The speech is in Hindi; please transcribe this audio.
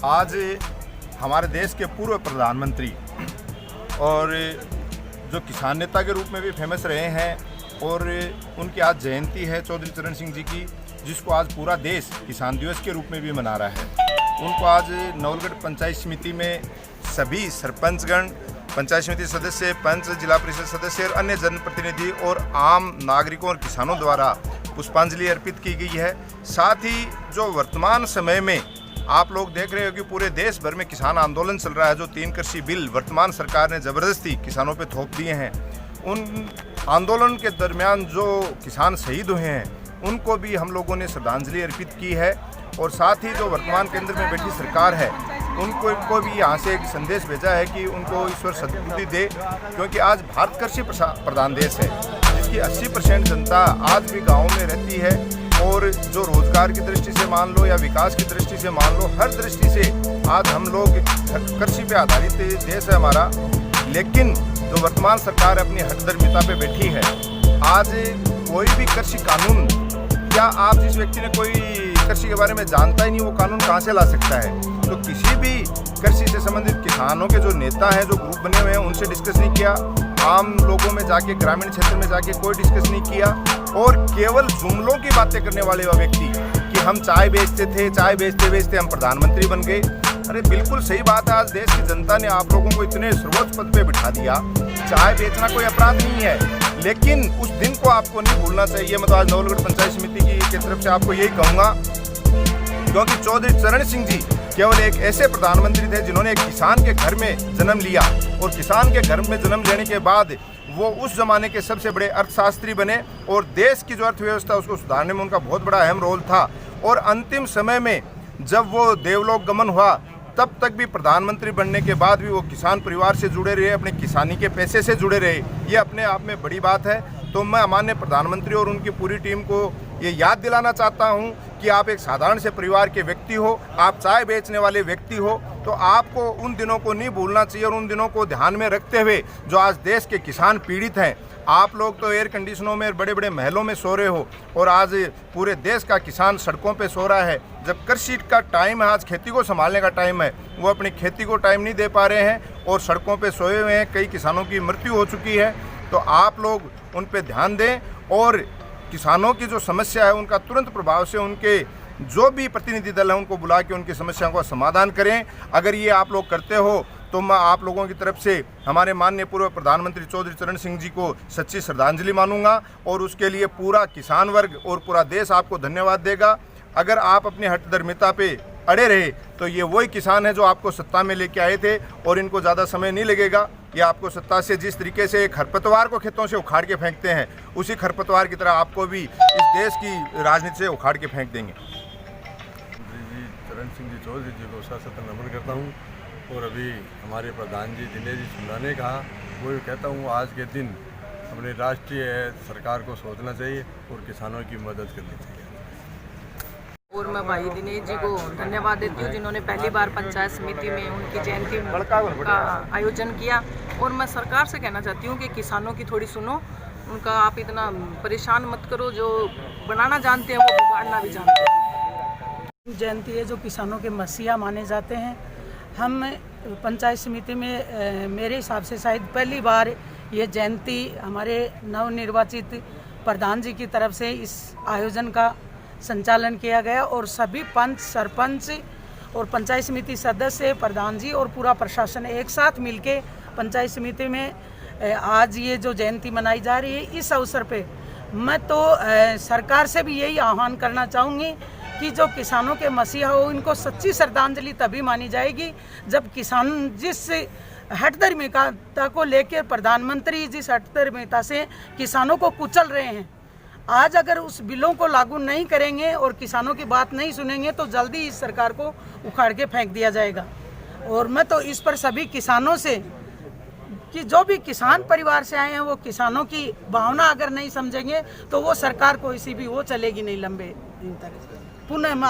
आज हमारे देश के पूर्व प्रधानमंत्री और जो किसान नेता के रूप में भी फेमस रहे हैं और उनकी आज जयंती है चौधरी चरण सिंह जी की, जिसको आज पूरा देश किसान दिवस के रूप में भी मना रहा है। उनको आज नवलगढ़ पंचायत समिति में सभी सरपंचगण, पंचायत समिति सदस्य, पंच, जिला परिषद सदस्य और अन्य जनप्रतिनिधि और आम नागरिकों और किसानों द्वारा पुष्पांजलि अर्पित की गई है। साथ ही जो वर्तमान समय में आप लोग देख रहे हो कि पूरे देश भर में किसान आंदोलन चल रहा है, जो 3 कृषि बिल वर्तमान सरकार ने ज़बरदस्ती किसानों पे थोप दिए हैं, उन आंदोलन के दरमियान जो किसान शहीद हुए हैं उनको भी हम लोगों ने श्रद्धांजलि अर्पित की है। और साथ ही जो वर्तमान केंद्र में बैठी सरकार है उनको भी यहाँ से एक संदेश भेजा है कि उनको ईश्वर सद्बुद्धि दे, क्योंकि आज भारत कृषि प्रधान देश है, जिसकी 80% जनता आज भी गाँव में रहती है। और जो रोजगार की दृष्टि से मान लो या विकास की दृष्टि से मान लो, हर दृष्टि से आज हम लोग कृषि पे आधारित देश है हमारा। लेकिन जो वर्तमान सरकार अपनी हठधर्मिता पे बैठी है, आज कोई भी कृषि कानून, क्या आप जिस व्यक्ति ने कोई कृषि के बारे में जानता ही नहीं, वो कानून कहाँ से ला सकता है? तो किसी भी कृषि से संबंधित किसानों के जो नेता हैं, जो ग्रुप बने हुए हैं, उनसे डिस्कस नहीं किया। आम लोगों में जाके, ग्रामीण क्षेत्र में जाके कोई डिस्कस नहीं किया। और केवल जुमलों की बातें करने वाले वह व्यक्ति कि हम चाय बेचते थे, चाय बेचते बेचते हम प्रधानमंत्री बन गए। अरे बिल्कुल सही बात है, आज देश की जनता ने आप लोगों को इतने सर्वोच्च पद पे बिठा दिया। चाय बेचना कोई अपराध नहीं है, लेकिन उस दिन को आपको नहीं भूलना चाहिए। मैं तो आज नवलगढ़ पंचायत समिति की तरफ से आपको यही कहूँगा, क्योंकि चौधरी चरण सिंह जी केवल एक ऐसे प्रधानमंत्री थे जिन्होंने एक किसान के घर में जन्म लिया, और किसान के घर में जन्म लेने के बाद वो उस जमाने के सबसे बड़े अर्थशास्त्री बने और देश की जो अर्थव्यवस्था उसको सुधारने में उनका बहुत बड़ा अहम रोल था। और अंतिम समय में जब वो देवलोक गमन हुआ, तब तक भी प्रधानमंत्री बनने के बाद भी वो किसान परिवार से जुड़े रहे, अपने किसानी के पैसे से जुड़े रहे। ये अपने आप में बड़ी बात है। तो मैं माननीय प्रधानमंत्री और उनकी पूरी टीम को ये याद दिलाना चाहता हूं कि आप एक साधारण से परिवार के व्यक्ति हो, आप चाय बेचने वाले व्यक्ति हो, तो आपको उन दिनों को नहीं भूलना चाहिए। और उन दिनों को ध्यान में रखते हुए जो आज देश के किसान पीड़ित हैं, आप लोग तो एयर कंडीशनों में, बड़े बड़े महलों में सो रहे हो, और आज पूरे देश का किसान सड़कों पे सो रहा है। जब कृषि का टाइम है, आज खेती को संभालने का टाइम है, वो अपनी खेती को टाइम नहीं दे पा रहे हैं और सड़कों पे सोए हुए हैं। कई किसानों की मृत्यु हो चुकी है। तो आप लोग उन पे ध्यान दें और किसानों की जो समस्या है उनका तुरंत प्रभाव से उनके जो भी प्रतिनिधि दल है उनको बुला के उनकी समस्याओं का समाधान करें। अगर ये आप लोग करते हो तो मैं आप लोगों की तरफ से हमारे माननीय पूर्व प्रधानमंत्री चौधरी चरण सिंह जी को सच्ची श्रद्धांजलि मानूंगा, और उसके लिए पूरा किसान वर्ग और पूरा देश आपको धन्यवाद देगा। अगर आप अपनी हठधर्मिता पे अड़े रहे तो ये वही किसान है जो आपको सत्ता में लेके आए थे, और इनको ज़्यादा समय नहीं लगेगा। ये आपको सत्ता से जिस तरीके से खरपतवार को खेतों से उखाड़ के फेंकते हैं, उसी खरपतवार की तरह आपको भी इस देश की राजनीति से उखाड़ के फेंक देंगे। चरण सिंह जी चौधरी जी को शासक नमन करता हूँ। और अभी हमारे प्रधान जी दिनेश जी सुंदा ने कहा, वो कहता हूँ आज के दिन अपने राष्ट्रीय सरकार को सोचना चाहिए और किसानों की मदद करनी चाहिए। और मैं भाई दिनेश जी को धन्यवाद देती हूँ जिन्होंने पहली बार पंचायत समिति में उनकी जयंती का आयोजन किया। और मैं सरकार से कहना चाहती हूँ कि किसानों की थोड़ी सुनो, उनका आप इतना परेशान मत करो। जो बनाना जानते हैं वो बिगाड़ना भी जानते हैं। जयंती है जो किसानों के मसीहा माने जाते हैं। हम पंचायत समिति में मेरे हिसाब से शायद पहली बार ये जयंती हमारे नवनिर्वाचित प्रधान जी की तरफ से इस आयोजन का संचालन किया गया, और सभी पंच, सरपंच और पंचायत समिति सदस्य, प्रधान जी और पूरा प्रशासन एक साथ मिलके पंचायत समिति में आज ये जो जयंती मनाई जा रही है, इस अवसर पे मैं तो सरकार से भी यही आह्वान करना चाहूँगी कि जो किसानों के मसीहा हो, इनको सच्ची श्रद्धांजलि तभी मानी जाएगी जब किसान जिस हठधर्मिता को लेकर प्रधानमंत्री जिस हठधर्मिता से किसानों को कुचल रहे हैं, आज अगर उस बिलों को लागू नहीं करेंगे और किसानों की बात नहीं सुनेंगे तो जल्दी इस सरकार को उखाड़ के फेंक दिया जाएगा। और मैं तो इस पर सभी किसानों से कि जो भी किसान परिवार से आए हैं वो किसानों की भावना अगर नहीं समझेंगे तो वो सरकार को इसी भी वो चलेगी नहीं लंबे दिन तक। पुनः मैं